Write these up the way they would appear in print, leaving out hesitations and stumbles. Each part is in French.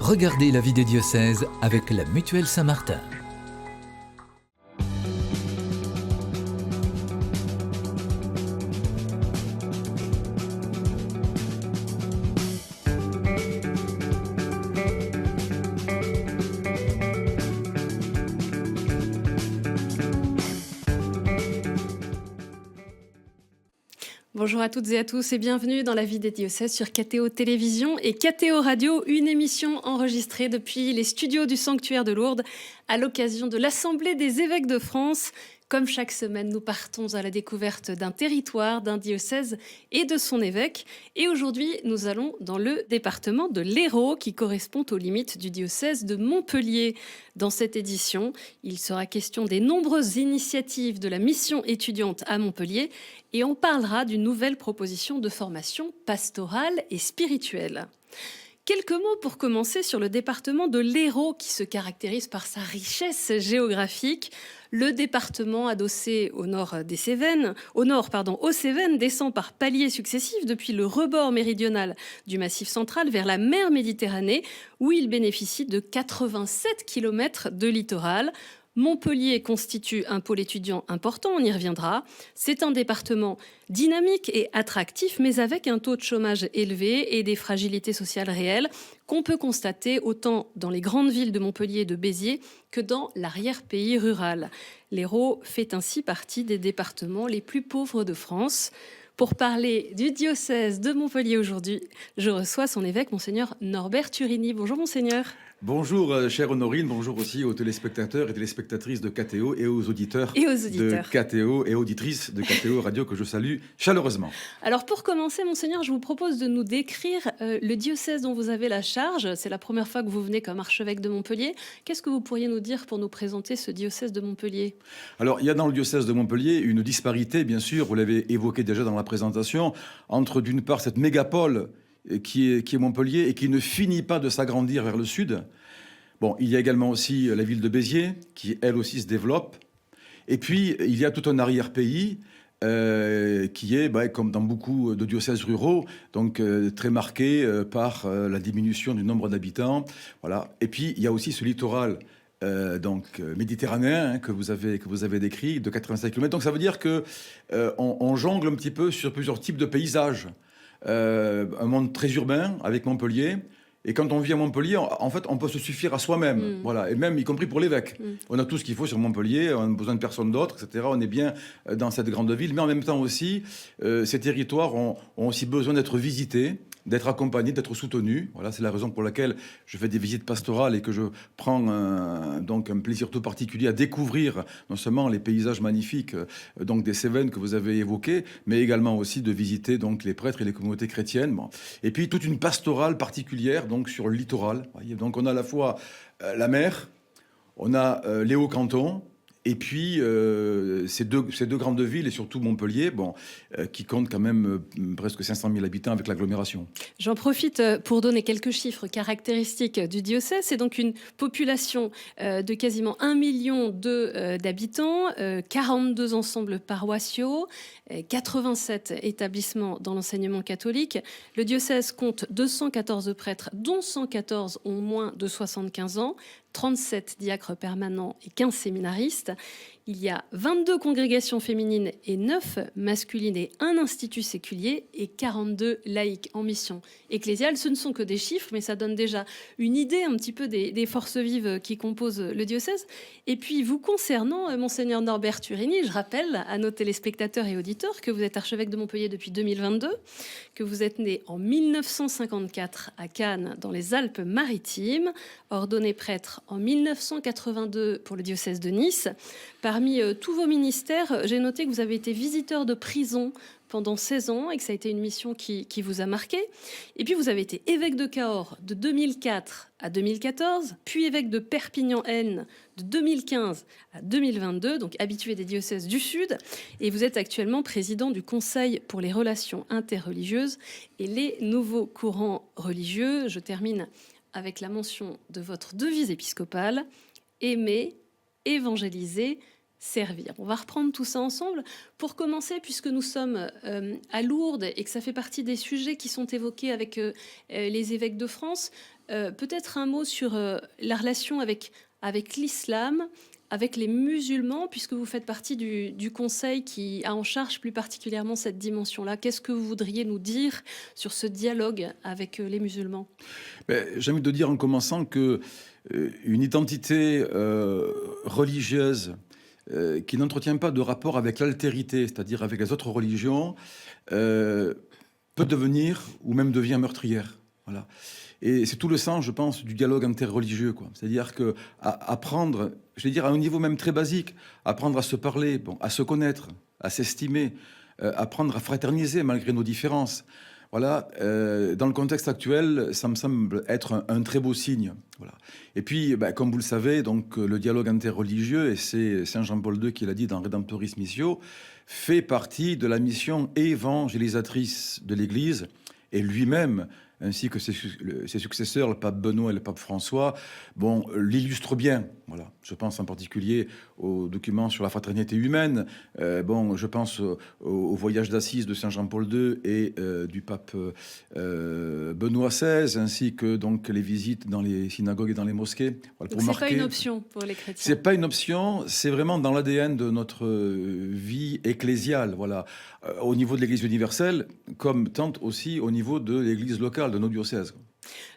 Regardez la vie des diocèses avec la Mutuelle Saint-Martin. Bonjour à toutes et à tous et bienvenue dans la vie des diocèses sur KTO Télévision et KTO Radio, une émission enregistrée depuis les studios du Sanctuaire de Lourdes à l'occasion de l'Assemblée des évêques de France. Comme chaque semaine, nous partons à la découverte d'un territoire, d'un diocèse et de son évêque. Et aujourd'hui, nous allons dans le département de l'Hérault, qui correspond aux limites du diocèse de Montpellier. Dans cette édition, il sera question des nombreuses initiatives de la mission étudiante à Montpellier et on parlera d'une nouvelle proposition de formation pastorale et spirituelle. Quelques mots pour commencer sur le département de l'Hérault qui se caractérise par sa richesse géographique. Le département adossé aux Cévennes descend par paliers successifs depuis le rebord méridional du Massif central vers la mer Méditerranée où il bénéficie de 87 km de littoral. Montpellier constitue un pôle étudiant important, on y reviendra. C'est un département dynamique et attractif, mais avec un taux de chômage élevé et des fragilités sociales réelles qu'on peut constater autant dans les grandes villes de Montpellier et de Béziers que dans l'arrière-pays rural. L'Hérault fait ainsi partie des départements les plus pauvres de France. Pour parler du diocèse de Montpellier aujourd'hui, je reçois son évêque, Monseigneur Norbert Turini. Bonjour Monseigneur. Bonjour chère Honorine, bonjour aussi aux téléspectateurs et téléspectatrices de KTO et aux auditeurs, de KTO et auditrices de KTO Radio que je salue chaleureusement. Alors pour commencer Monseigneur, je vous propose de nous décrire le diocèse dont vous avez la charge. C'est la première fois que vous venez comme archevêque de Montpellier. Qu'est-ce que vous pourriez nous dire pour nous présenter ce diocèse de Montpellier ? Alors il y a dans le diocèse de Montpellier une disparité, bien sûr, vous l'avez évoqué déjà dans la présentation, entre d'une part cette mégapole qui est Montpellier et qui ne finit pas de s'agrandir vers le sud. Bon, il y a également aussi la ville de Béziers qui, elle aussi, se développe. Et puis, il y a tout un arrière-pays qui est, comme dans beaucoup de diocèses ruraux, donc très marqué par la diminution du nombre d'habitants. Voilà. Et puis, il y a aussi ce littoral méditerranéen que vous avez décrit, de 85 km. Donc, ça veut dire qu'on jongle un petit peu sur plusieurs types de paysages. Un monde très urbain avec Montpellier. Et quand on vit à Montpellier, en fait, on peut se suffire à soi-même. Voilà. Et même, y compris pour l'évêque. On a tout ce qu'il faut sur Montpellier, on n'a besoin de personne d'autre, etc. On est bien dans cette grande ville. Mais en même temps aussi, ces territoires ont aussi besoin d'être visités, d'être accompagnés, d'être soutenus. Voilà, c'est la raison pour laquelle je fais des visites pastorales et que je prends un plaisir tout particulier à découvrir non seulement les paysages magnifiques des Cévennes que vous avez évoqués, mais également aussi de visiter donc les prêtres et les communautés chrétiennes. Bon. Et puis toute une pastorale particulière donc sur le littoral. Voyez, donc on a à la fois la mer, on a les Hauts-Cantons. Et puis, ces deux grandes villes, et surtout Montpellier, qui comptent quand même presque 500 000 habitants avec l'agglomération. J'en profite pour donner quelques chiffres caractéristiques du diocèse. C'est donc une population de quasiment 1,2 million d'habitants, 42 ensembles paroissiaux, 87 établissements dans l'enseignement catholique. Le diocèse compte 214 prêtres, dont 114 ont moins de 75 ans. 37 diacres permanents et 15 séminaristes. Il y a 22 congrégations féminines et 9 masculines et un institut séculier et 42 laïcs en mission ecclésiale. Ce ne sont que des chiffres, mais ça donne déjà une idée un petit peu des forces vives qui composent le diocèse. Et puis, vous concernant, Monseigneur Norbert Turini, je rappelle à nos téléspectateurs et auditeurs que vous êtes archevêque de Montpellier depuis 2022, que vous êtes né en 1954 à Cannes, dans les Alpes-Maritimes, ordonné prêtre en 1982 pour le diocèse de Nice. Parmi tous vos ministères, j'ai noté que vous avez été visiteur de prison pendant 16 ans et que ça a été une mission qui vous a marqué. Et puis vous avez été évêque de Cahors de 2004 à 2014, puis évêque de Perpignan-Aisne de 2015 à 2022, donc habitué des diocèses du Sud. Et vous êtes actuellement président du Conseil pour les relations interreligieuses et les nouveaux courants religieux. Je termine avec la mention de votre devise épiscopale, aimer, évangéliser, servir. On va reprendre tout ça ensemble. Pour commencer, puisque nous sommes à Lourdes et que ça fait partie des sujets qui sont évoqués avec les évêques de France, Peut-être un mot sur la relation avec l'islam, avec les musulmans, puisque vous faites partie du conseil qui a en charge plus particulièrement cette dimension-là. Qu'est-ce que vous voudriez nous dire sur ce dialogue avec les musulmans? J'ai envie de dire en commençant que une identité religieuse qui n'entretient pas de rapport avec l'altérité, c'est-à-dire avec les autres religions, peut devenir ou même devient meurtrière. Voilà. Et c'est tout le sens, je pense, du dialogue interreligieux, quoi. C'est-à-dire que apprendre, je vais dire à un niveau même très basique, apprendre à se parler, bon, à se connaître, à s'estimer, apprendre à fraterniser malgré nos différences. Voilà, dans le contexte actuel, ça me semble être un très beau signe. Voilà. Et puis, comme vous le savez, donc, le dialogue interreligieux, et c'est Saint Jean-Paul II qui l'a dit dans Redemptoris Missio, fait partie de la mission évangélisatrice de l'Église, et lui-même, ainsi que ses successeurs, le pape Benoît et le pape François, bon, l'illustrent bien. Voilà. Je pense en particulier aux documents sur la fraternité humaine. Bon, je pense au voyage d'Assise de Saint Jean-Paul II et du pape Benoît XVI, ainsi que donc les visites dans les synagogues et dans les mosquées. Voilà, Donc c'est pas une option pour les chrétiens. C'est pas une option, c'est vraiment dans l'ADN de notre vie ecclésiale. Voilà, au niveau de l'Église universelle, comme tant aussi au niveau de l'Église locale, de nos diocèses.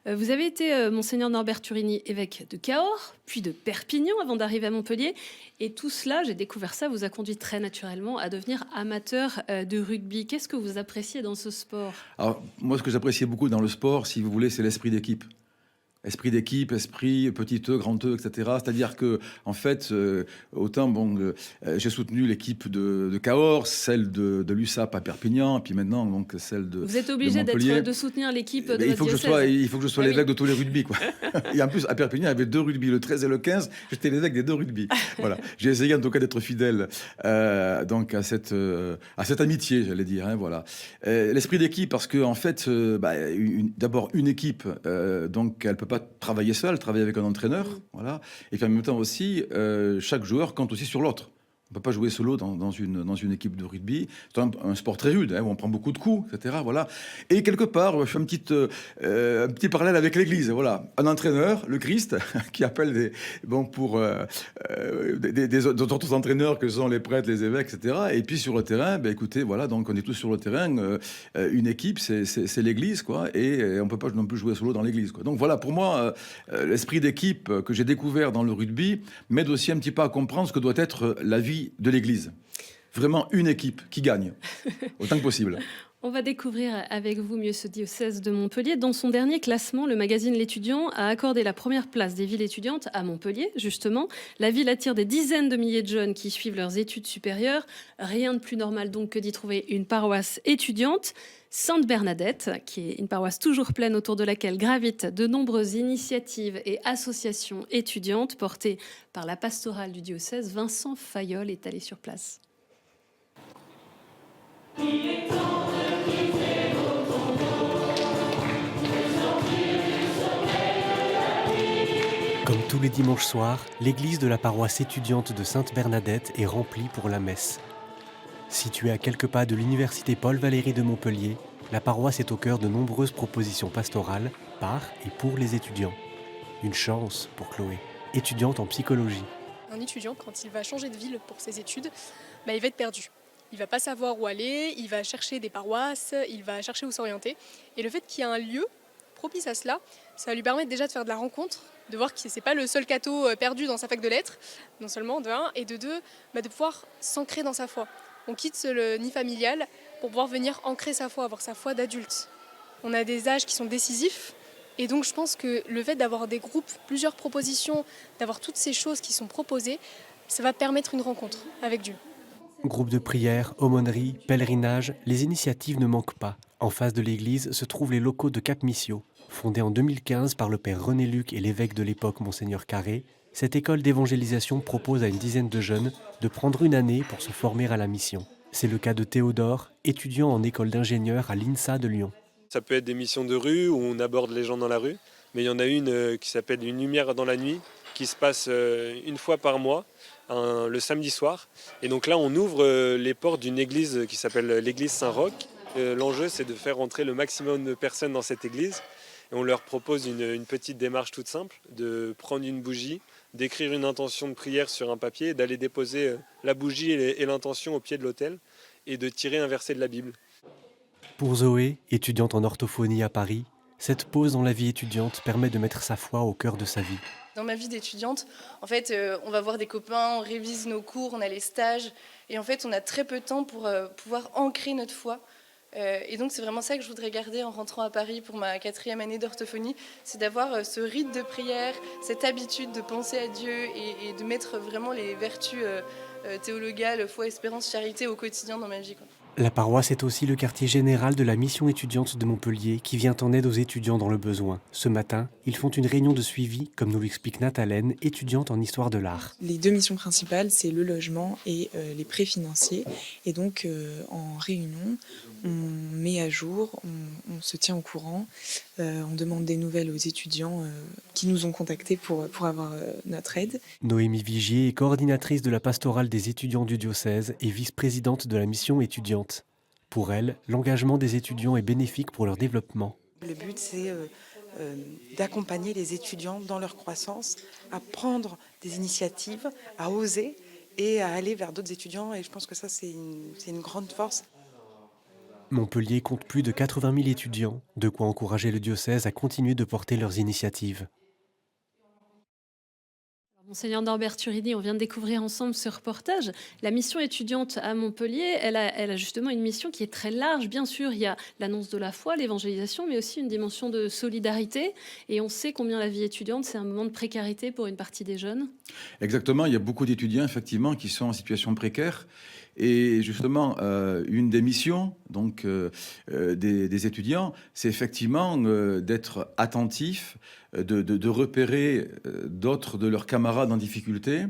Vous avez été, Monseigneur Norbert Turini, évêque de Cahors, puis de Perpignan avant d'arriver à Montpellier. Et tout cela, j'ai découvert ça, vous a conduit très naturellement à devenir amateur de rugby. Qu'est-ce que vous appréciez dans ce sport? Alors, moi, ce que j'appréciais beaucoup dans le sport, si vous voulez, c'est l'esprit d'équipe. Esprit d'équipe, esprit petit E, grand E, etc. C'est-à-dire que, en fait, autant bon, j'ai soutenu l'équipe de Cahors, celle de l'USAP à Perpignan, et puis maintenant donc celle de. Vous êtes obligé de soutenir l'équipe de il faut votre que diocèse. il faut que je sois l'évêque de tous les rugby, quoi. Et en plus, à Perpignan, il y avait 2 rugby, le 13 et le 15. J'étais l'évêque des 2 rugby. Voilà. J'ai essayé en tout cas d'être fidèle donc à cette amitié, j'allais dire. Hein, voilà. L'esprit d'équipe, parce que en fait, d'abord une équipe, donc elle peut pas travailler seul, travailler avec un entraîneur, voilà. Et puis en même temps aussi, chaque joueur compte aussi sur l'autre. On ne peut pas jouer solo dans une équipe de rugby. C'est un sport très rude, hein, où on prend beaucoup de coups, etc. Voilà. Et quelque part, je fais un petit parallèle avec l'Église. Voilà. Un entraîneur, le Christ, qui appelle d'autres entraîneurs que sont les prêtres, les évêques, etc. Et puis sur le terrain, écoutez, voilà, donc on est tous sur le terrain. Une équipe, c'est l'Église, quoi. Et on ne peut pas non plus jouer solo dans l'Église, quoi. Donc voilà, pour moi, l'esprit d'équipe que j'ai découvert dans le rugby m'aide aussi un petit peu à comprendre ce que doit être la vie de l'Église. Vraiment une équipe qui gagne, autant que possible. On va découvrir avec vous mieux ce diocèse de Montpellier. Dans son dernier classement, le magazine L'Étudiant a accordé la première place des villes étudiantes à Montpellier, justement. La ville attire des dizaines de milliers de jeunes qui suivent leurs études supérieures. Rien de plus normal donc que d'y trouver une paroisse étudiante. Sainte-Bernadette, qui est une paroisse toujours pleine autour de laquelle gravitent de nombreuses initiatives et associations étudiantes portées par la pastorale du diocèse. Vincent Fayolle est allé sur place. Comme tous les dimanches soirs, l'église de la paroisse étudiante de Sainte-Bernadette est remplie pour la messe. Située à quelques pas de l'université Paul-Valéry de Montpellier, la paroisse est au cœur de nombreuses propositions pastorales par et pour les étudiants. Une chance pour Chloé, étudiante en psychologie. Un étudiant, quand il va changer de ville pour ses études, il va être perdu. Il ne va pas savoir où aller, il va chercher des paroisses, il va chercher où s'orienter. Et le fait qu'il y ait un lieu propice à cela, ça va lui permettre déjà de faire de la rencontre, de voir que ce n'est pas le seul catho perdu dans sa fac de lettres, non seulement de un, et de deux, de pouvoir s'ancrer dans sa foi. On quitte le nid familial pour pouvoir venir ancrer sa foi, avoir sa foi d'adulte. On a des âges qui sont décisifs, et donc je pense que le fait d'avoir des groupes, plusieurs propositions, d'avoir toutes ces choses qui sont proposées, ça va permettre une rencontre avec Dieu. Groupe de prière, aumônerie, pèlerinage, les initiatives ne manquent pas. En face de l'église se trouvent les locaux de Cap Missio. Fondée en 2015 par le père René Luc et l'évêque de l'époque, Monseigneur Carré, cette école d'évangélisation propose à une dizaine de jeunes de prendre une année pour se former à la mission. C'est le cas de Théodore, étudiant en école d'ingénieur à l'INSA de Lyon. Ça peut être des missions de rue où on aborde les gens dans la rue, mais il y en a une qui s'appelle Une lumière dans la nuit, qui se passe une fois par mois, le samedi soir. Et donc là, on ouvre les portes d'une église qui s'appelle l'église Saint-Roch. L'enjeu, c'est de faire entrer le maximum de personnes dans cette église Et on leur propose une petite démarche toute simple, de prendre une bougie, d'écrire une intention de prière sur un papier, d'aller déposer la bougie et l'intention au pied de l'autel et de tirer un verset de la Bible. Pour Zoé, étudiante en orthophonie à Paris, cette pause dans la vie étudiante permet de mettre sa foi au cœur de sa vie. Dans ma vie d'étudiante, en fait, on va voir des copains, on révise nos cours, on a les stages. Et en fait, on a très peu de temps pour pouvoir ancrer notre foi. Et donc, c'est vraiment ça que je voudrais garder en rentrant à Paris pour ma 4e année d'orthophonie. C'est d'avoir ce rite de prière, cette habitude de penser à Dieu et de mettre vraiment les vertus théologales, foi, espérance, charité au quotidien dans ma vie, quoi. La paroisse est aussi le quartier général de la mission étudiante de Montpellier qui vient en aide aux étudiants dans le besoin. Ce matin, ils font une réunion de suivi, comme nous l'explique Nathalène, étudiante en histoire de l'art. Les 2 missions principales, c'est le logement et les prêts financiers. Et donc, en réunion, on met à jour, on se tient au courant, on demande des nouvelles aux étudiants qui nous ont contactés pour avoir notre aide. Noémie Vigier est coordinatrice de la pastorale des étudiants du diocèse et vice-présidente de la mission étudiante. Pour elle, l'engagement des étudiants est bénéfique pour leur développement. Le but, c'est d'accompagner les étudiants dans leur croissance, à prendre des initiatives, à oser et à aller vers d'autres étudiants. Et je pense que ça, c'est une grande force. Montpellier compte plus de 80 000 étudiants, de quoi encourager le diocèse à continuer de porter leurs initiatives. Monseigneur Norbert Turini, on vient de découvrir ensemble ce reportage. La mission étudiante à Montpellier, elle a justement une mission qui est très large. Bien sûr, il y a l'annonce de la foi, l'évangélisation, mais aussi une dimension de solidarité. Et on sait combien la vie étudiante, c'est un moment de précarité pour une partie des jeunes. Exactement, il y a beaucoup d'étudiants, effectivement, qui sont en situation précaire. Et justement, une des missions donc, des étudiants, c'est effectivement d'être attentif, de repérer d'autres de leurs camarades en difficulté.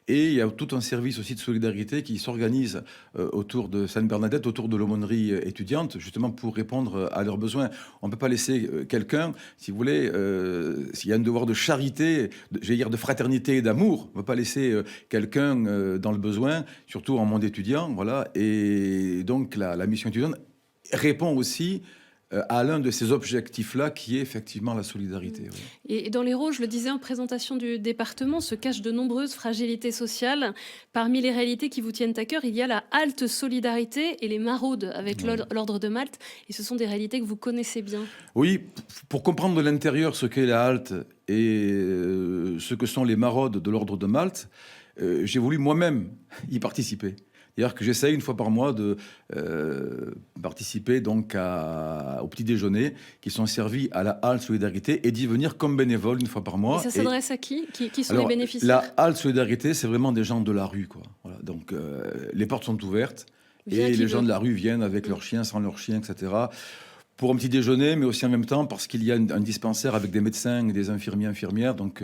Et il y a tout un service aussi de solidarité qui s'organise autour de Sainte-Bernadette, autour de l'aumônerie étudiante, justement pour répondre à leurs besoins. On ne peut pas laisser quelqu'un, si vous voulez, s'il y a un devoir de charité, j'allais dire de fraternité et d'amour, on ne peut pas laisser quelqu'un dans le besoin, surtout en monde étudiant. Voilà. Et donc la mission étudiante répond aussi à l'un de ces objectifs-là, qui est effectivement la solidarité. Oui. Et dans l'Hérault, je le disais en présentation du département, se cachent de nombreuses fragilités sociales. Parmi les réalités qui vous tiennent à cœur, il y a la halte solidarité et les maraudes avec l'Ordre de Malte. Et ce sont des réalités que vous connaissez bien. Oui, pour comprendre de l'intérieur ce qu'est la halte et ce que sont les maraudes de l'Ordre de Malte, j'ai voulu moi-même y participer. C'est-à-dire que j'essaye une fois par mois de participer donc au petit déjeuner qui sont servis à la halte solidarité et d'y venir comme bénévole une fois par mois. Et ça s'adresse à qui sont alors, les bénéficiaires? La halte solidarité, c'est vraiment des gens de la rue, quoi. Voilà. Donc les portes sont ouvertes et les gens de la rue viennent avec leurs chiens, sans leurs chiens, etc. Pour un petit déjeuner, mais aussi en même temps parce qu'il y a un dispensaire avec des médecins et des infirmiers, infirmières. Donc,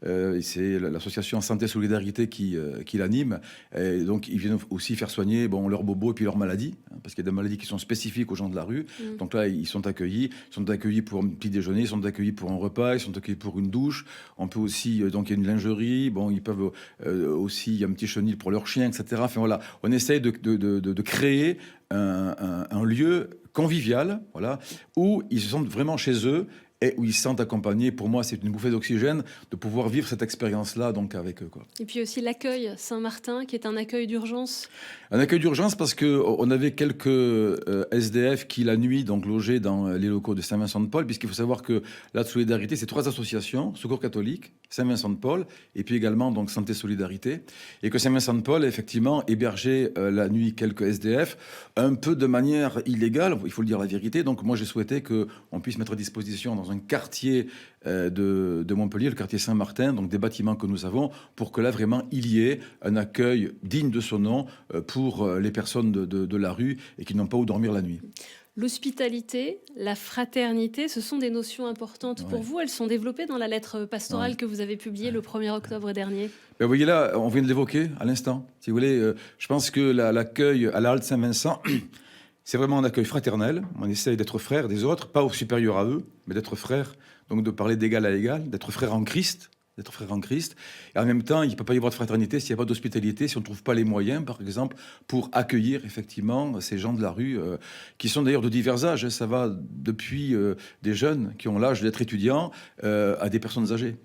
c'est l'association Santé Solidarité qui l'anime. Et donc, ils viennent aussi faire soigner leurs bobos et puis leurs maladies, hein, parce qu'il y a des maladies qui sont spécifiques aux gens de la rue. Donc là, ils sont accueillis. Ils sont accueillis pour un petit déjeuner, ils sont accueillis pour un repas, ils sont accueillis pour une douche. On peut aussi, donc il y a une lingerie. Bon, ils peuvent aussi, il y a un petit chenil pour leurs chiens, etc. Enfin voilà, on essaye de créer un lieu convivial, voilà, où ils se sentent vraiment chez eux et où ils se sentent accompagnés. Pour moi, c'est une bouffée d'oxygène de pouvoir vivre cette expérience-là donc avec eux, quoi. Et puis aussi l'accueil Saint-Martin, qui est un accueil d'urgence. Un accueil d'urgence parce qu'on avait quelques SDF qui, la nuit, donc logeaient dans les locaux de Saint-Vincent-de-Paul, puisqu'il faut savoir que la solidarité, c'est 3 associations, Secours catholique, Saint-Vincent-de-Paul, et puis également donc Santé Solidarité, et que Saint-Vincent-de-Paul a effectivement hébergé la nuit quelques SDF, un peu de manière illégale, il faut le dire la vérité. Donc moi, j'ai souhaité qu'on puisse mettre à disposition dans un quartier de Montpellier, le quartier Saint-Martin, donc des bâtiments que nous avons, pour que là, vraiment, il y ait un accueil digne de son nom pour les personnes de la rue et qui n'ont pas où dormir la nuit. L'hospitalité, la fraternité, ce sont des notions importantes pour vous. Elles sont développées dans la lettre pastorale que vous avez publiée le 1er octobre dernier. Ben vous voyez là, on vient de l'évoquer à l'instant. Si vous voulez, je pense que l'accueil à la halte Saint-Vincent, c'est vraiment un accueil fraternel. On essaye d'être frères des autres, pas au supérieur à eux, mais d'être frères, donc de parler d'égal à égal, d'être frères en Christ. d'être frère en Christ. Et en même temps, il ne peut pas y avoir de fraternité s'il n'y a pas d'hospitalité, si on ne trouve pas les moyens, par exemple, pour accueillir effectivement ces gens de la rue, qui sont d'ailleurs de divers âges. Ça va depuis des jeunes qui ont l'âge d'être étudiants à des personnes âgées.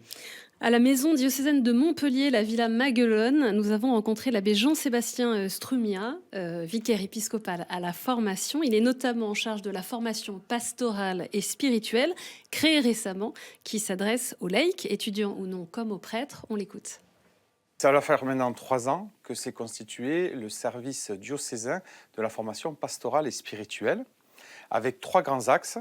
À la maison diocésaine de Montpellier, la Villa Maguelone, nous avons rencontré l'abbé Jean-Sébastien Strumia, vicaire épiscopal à la formation. Il est notamment en charge de la formation pastorale et spirituelle, créée récemment, qui s'adresse aux laïcs, étudiants ou non, comme aux prêtres. On l'écoute. Ça va faire maintenant 3 ans que s'est constitué le service diocésain de la formation pastorale et spirituelle, avec 3 grands axes.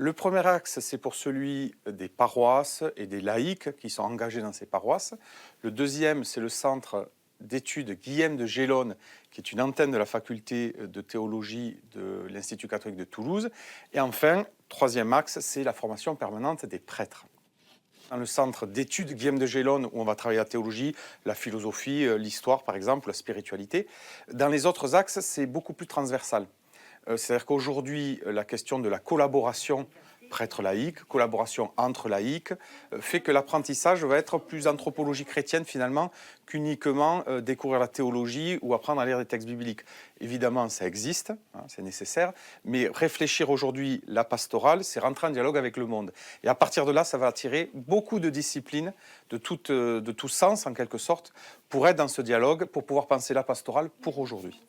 Le premier axe, c'est pour celui des paroisses et des laïcs qui sont engagés dans ces paroisses. Le deuxième, c'est le centre d'études Guillaume de Gélone, qui est une antenne de la faculté de théologie de l'Institut catholique de Toulouse. Et enfin, troisième axe, c'est la formation permanente des prêtres. Dans le centre d'études Guillaume de Gélone, où on va travailler la théologie, la philosophie, l'histoire par exemple, la spiritualité. Dans les autres axes, c'est beaucoup plus transversal. C'est-à-dire qu'aujourd'hui, la question de la collaboration prêtre-laïque, collaboration entre laïcs, fait que l'apprentissage va être plus anthropologie chrétienne finalement qu'uniquement découvrir la théologie ou apprendre à lire des textes bibliques. Évidemment, ça existe, hein, c'est nécessaire, mais réfléchir aujourd'hui la pastorale, c'est rentrer en dialogue avec le monde. Et à partir de là, ça va attirer beaucoup de disciplines, de tout sens en quelque sorte, pour être dans ce dialogue, pour pouvoir penser la pastorale pour aujourd'hui.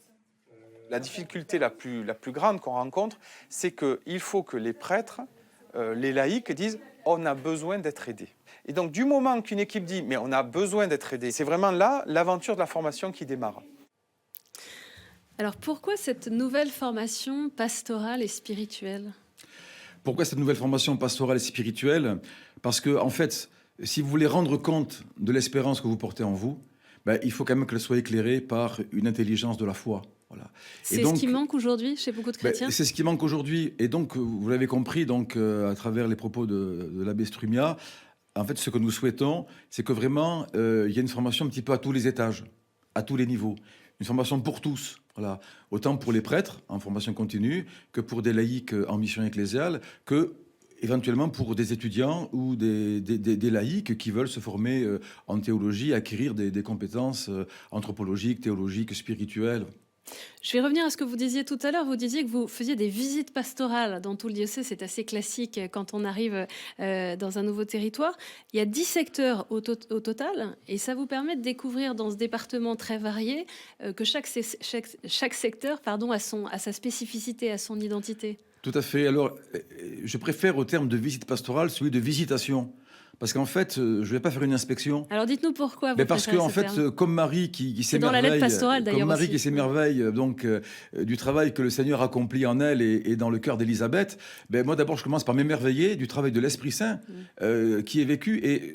La difficulté la plus grande qu'on rencontre, c'est qu'il faut que les prêtres, les laïcs disent « on a besoin d'être aidés ». Et donc du moment qu'une équipe dit « mais on a besoin d'être aidés », c'est vraiment là l'aventure de la formation qui démarre. Alors pourquoi cette nouvelle formation pastorale et spirituelle ? Pourquoi cette nouvelle formation pastorale et spirituelle ? Parce que, en fait, si vous voulez rendre compte de l'espérance que vous portez en vous, il faut quand même qu'elle soit éclairée par une intelligence de la foi. Voilà. C'est ce qui manque aujourd'hui chez beaucoup de chrétiens. C'est ce qui manque aujourd'hui. Et donc, vous l'avez compris, donc, à travers les propos de l'abbé Strumia, en fait, ce que nous souhaitons, c'est que vraiment, il y ait une formation un petit peu à tous les étages, à tous les niveaux. Une formation pour tous. Voilà. Autant pour les prêtres, en formation continue, que pour des laïcs en mission ecclésiale, que éventuellement pour des étudiants ou des laïcs qui veulent se former en théologie, acquérir des compétences anthropologiques, théologiques, spirituelles. Je vais revenir à ce que vous disiez tout à l'heure. Vous disiez que vous faisiez des visites pastorales dans tout le diocèse. C'est assez classique quand on arrive dans un nouveau territoire. Il y a 10 secteurs au total et ça vous permet de découvrir dans ce département très varié que chaque secteur a sa spécificité, a son identité. Tout à fait. Alors, je préfère au terme de visite pastorale celui de visitation. Parce qu'en fait, je ne vais pas faire une inspection. Alors dites-nous pourquoi vous parce que en fait, terme. Comme Marie qui s'émerveille, dans la lettre pastorale d'ailleurs comme Marie aussi. qui s'émerveille donc du travail que le Seigneur accomplit en elle et dans le cœur d'Élisabeth, moi d'abord je commence par m'émerveiller du travail de l'Esprit Saint qui est vécu et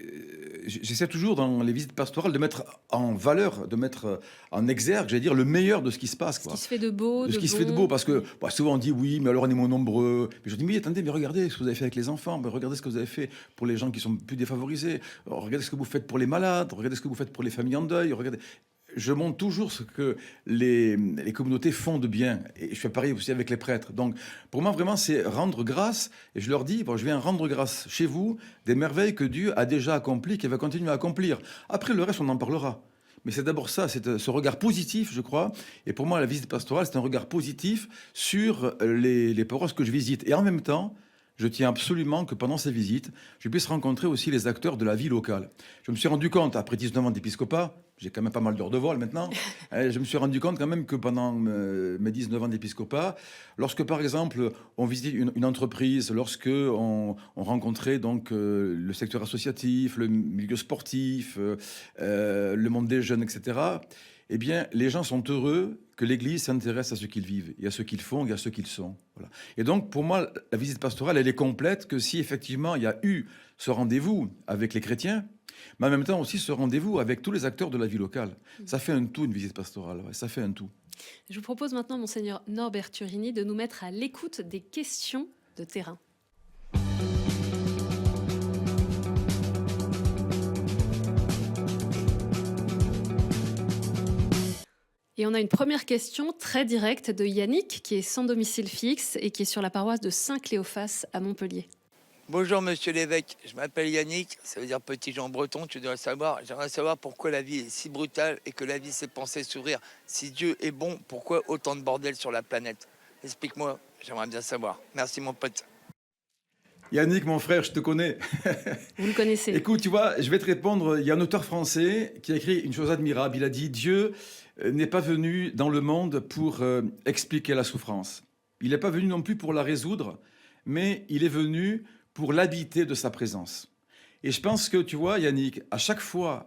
j'essaie toujours dans les visites pastorales de mettre en valeur, de mettre en exergue, j'allais dire, le meilleur de ce qui se passe. Ce qui se fait de beau, ce qui se fait de beau, parce que souvent on dit oui, mais alors on est moins nombreux. Mais je dis oui, attendez, mais regardez ce que vous avez fait avec les enfants, mais regardez ce que vous avez fait pour les gens qui sont plus défavorisés, regardez ce que vous faites pour les malades, regardez ce que vous faites pour les familles en deuil, regardez... Je montre toujours ce que les communautés font de bien. Et je fais pareil aussi avec les prêtres. Donc, pour moi, vraiment, c'est rendre grâce. Et je leur dis, je viens rendre grâce chez vous des merveilles que Dieu a déjà accomplies, qu'il va continuer à accomplir. Après, le reste, on en parlera. Mais c'est d'abord ça, c'est ce regard positif, je crois. Et pour moi, la visite pastorale, c'est un regard positif sur les paroisses que je visite. Et en même temps, je tiens absolument que pendant ces visites, je puisse rencontrer aussi les acteurs de la vie locale. Je me suis rendu compte, après 19 ans d'épiscopat, j'ai quand même pas mal d'heures de vol maintenant, je me suis rendu compte quand même que pendant mes 19 ans d'épiscopat, lorsque par exemple on visitait une entreprise, lorsque on rencontrait donc le secteur associatif, le milieu sportif, le monde des jeunes, etc., eh bien, les gens sont heureux que l'Église s'intéresse à ce qu'ils vivent, et à ce qu'ils font, et à ce qu'ils sont. Voilà. Et donc, pour moi, la visite pastorale, elle est complète que si effectivement il y a eu ce rendez-vous avec les chrétiens, mais en même temps aussi ce rendez-vous avec tous les acteurs de la vie locale. Ça fait un tout, une visite pastorale, ça fait un tout. Je vous propose maintenant, Monseigneur Norbert Turini, de nous mettre à l'écoute des questions de terrain. Et on a une première question très directe de Yannick, qui est sans domicile fixe et qui est sur la paroisse de Saint-Cléophas à Montpellier. Bonjour monsieur l'évêque, je m'appelle Yannick, ça veut dire petit Jean breton, tu dois le savoir. J'aimerais savoir pourquoi la vie est si brutale et que la vie s'est pensée s'ouvrir. Si Dieu est bon, pourquoi autant de bordel sur la planète? Explique-moi, j'aimerais bien savoir. Merci mon pote. Yannick, mon frère, je te connais. Vous le connaissez. Écoute, tu vois, je vais te répondre. Il y a un auteur français qui a écrit une chose admirable. Il a dit: Dieu n'est pas venu dans le monde pour expliquer la souffrance. Il n'est pas venu non plus pour la résoudre, mais il est venu pour l'habiter de sa présence. Et je pense que, tu vois, Yannick, à chaque fois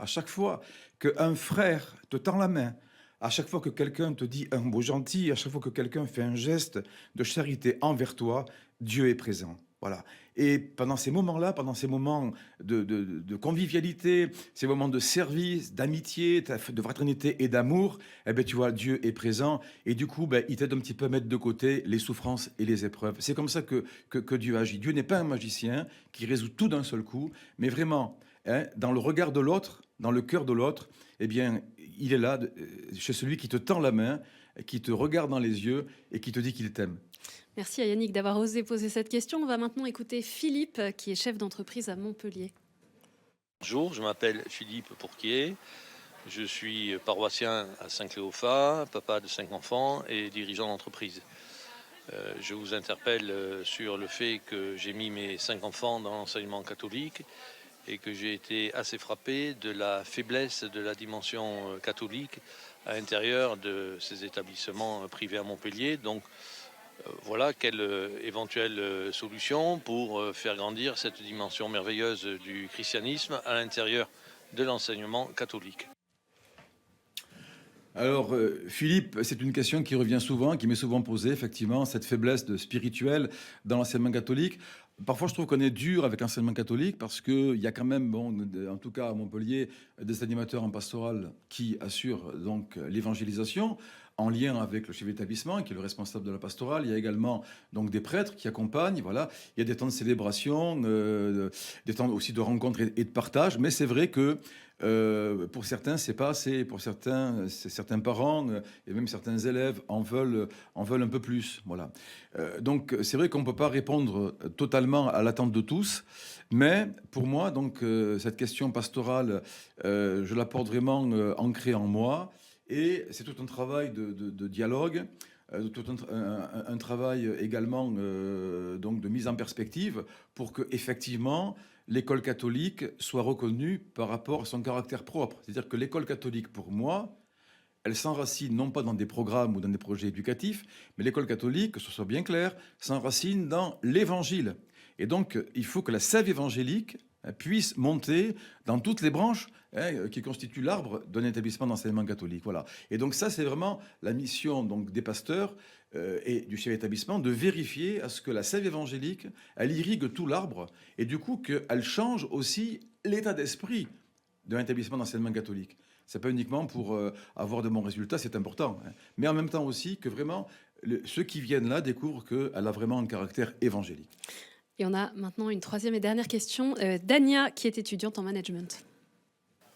qu'un frère te tend la main, à chaque fois que quelqu'un te dit un mot gentil, à chaque fois que quelqu'un fait un geste de charité envers toi, Dieu est présent. Voilà. Et pendant ces moments-là, pendant ces moments de convivialité, ces moments de service, d'amitié, de fraternité et d'amour, eh ben, tu vois, Dieu est présent. Et du coup, ben, il t'aide un petit peu à mettre de côté les souffrances et les épreuves. C'est comme ça que Dieu agit. Dieu n'est pas un magicien qui résout tout d'un seul coup, mais vraiment, hein, dans le regard de l'autre, dans le cœur de l'autre, eh bien, il est là, chez celui qui te tend la main, qui te regarde dans les yeux et qui te dit qu'il t'aime. Merci à Yannick d'avoir osé poser cette question. On va maintenant écouter Philippe, qui est chef d'entreprise à Montpellier. Bonjour, je m'appelle Philippe Pourquier. Je suis paroissien à Saint-Cléophat, papa de 5 enfants et dirigeant d'entreprise. Je vous interpelle sur le fait que j'ai mis mes 5 enfants dans l'enseignement catholique et que j'ai été assez frappé de la faiblesse de la dimension catholique à l'intérieur de ces établissements privés à Montpellier. Donc, voilà, quelle éventuelle solution pour faire grandir cette dimension merveilleuse du christianisme à l'intérieur de l'enseignement catholique. Alors, Philippe, c'est une question qui revient souvent, qui m'est souvent posée, effectivement, cette faiblesse spirituelle dans l'enseignement catholique. Parfois, je trouve qu'on est dur avec l'enseignement catholique parce qu'il y a quand même, en tout cas à Montpellier, des animateurs en pastoral qui assurent donc l'évangélisation en lien avec le chef d'établissement qui est le responsable de la pastorale. Il y a également donc des prêtres qui accompagnent. Voilà, il y a des temps de célébration, des temps aussi de rencontres et de partage. Mais c'est vrai que pour certains, c'est pas assez. Pour certains parents et même certains élèves en veulent un peu plus. Voilà. Donc c'est vrai qu'on ne peut pas répondre totalement à l'attente de tous, mais pour moi, donc cette question pastorale, je la porte vraiment ancrée en moi, et c'est tout un travail de dialogue, tout un travail également donc de mise en perspective pour que effectivement l'école catholique soit reconnue par rapport à son caractère propre. C'est-à-dire que l'école catholique, pour moi, elle s'enracine non pas dans des programmes ou dans des projets éducatifs, mais l'école catholique, que ce soit bien clair, s'enracine dans l'évangile. Et donc, il faut que la sève évangélique puisse monter dans toutes les branches qui constituent l'arbre d'un établissement d'enseignement catholique. Voilà. Et donc ça, c'est vraiment la mission donc, des pasteurs et du chef d'établissement de vérifier à ce que la sève évangélique, elle irrigue tout l'arbre et du coup qu'elle change aussi l'état d'esprit d'un établissement d'enseignement catholique. C'est pas uniquement pour avoir de bons résultats, c'est important, hein, mais en même temps aussi que vraiment ceux qui viennent là découvrent qu'elle a vraiment un caractère évangélique. Et on a maintenant une troisième et dernière question d'Ania, qui est étudiante en management.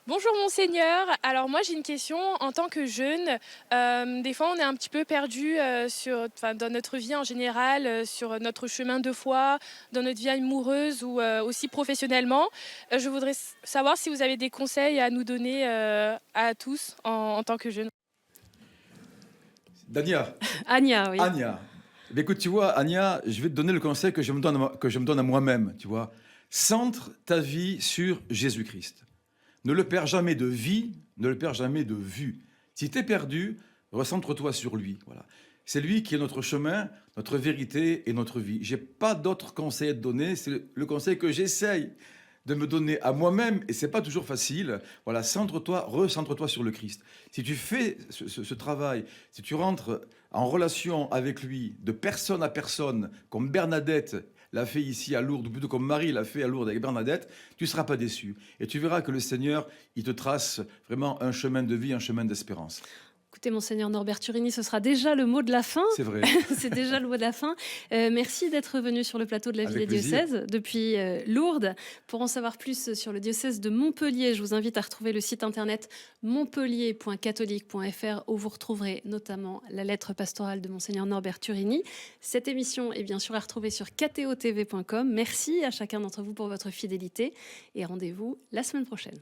Bonjour Monseigneur, alors moi j'ai une question en tant que jeune, des fois on est un petit peu perdu dans notre vie en général, sur notre chemin de foi, dans notre vie amoureuse ou aussi professionnellement. Je voudrais savoir si vous avez des conseils à nous donner à tous en tant que jeunes. Dania. Ania, oui. Ania. Eh bien, écoute, tu vois, Ania, je vais te donner le conseil que je me donne à moi-même, tu vois. Centre ta vie sur Jésus-Christ. Ne le perds jamais de vie, ne le perds jamais de vue. Si tu es perdu, recentre-toi sur lui. Voilà. C'est lui qui est notre chemin, notre vérité et notre vie. Je n'ai pas d'autres conseils à te donner, c'est le conseil que j'essaye de me donner à moi-même, et c'est pas toujours facile. Voilà, centre-toi, recentre-toi sur le Christ. Si tu fais ce travail, si tu rentres en relation avec lui, de personne à personne, comme Bernadette l'a fait ici à Lourdes, ou plutôt comme Marie l'a fait à Lourdes avec Bernadette, tu ne seras pas déçu. Et tu verras que le Seigneur, il te trace vraiment un chemin de vie, un chemin d'espérance. Écoutez, Monseigneur Norbert Turini, ce sera déjà le mot de la fin. C'est vrai. C'est déjà le mot de la fin. Merci d'être venu sur le plateau de la Vie Avec des plaisir. diocèses depuis Lourdes. Pour en savoir plus sur le diocèse de Montpellier, je vous invite à retrouver le site internet montpellier.catholique.fr où vous retrouverez notamment la lettre pastorale de Monseigneur Norbert Turini. Cette émission est bien sûr à retrouver sur ktotv.com. Merci à chacun d'entre vous pour votre fidélité et rendez-vous la semaine prochaine.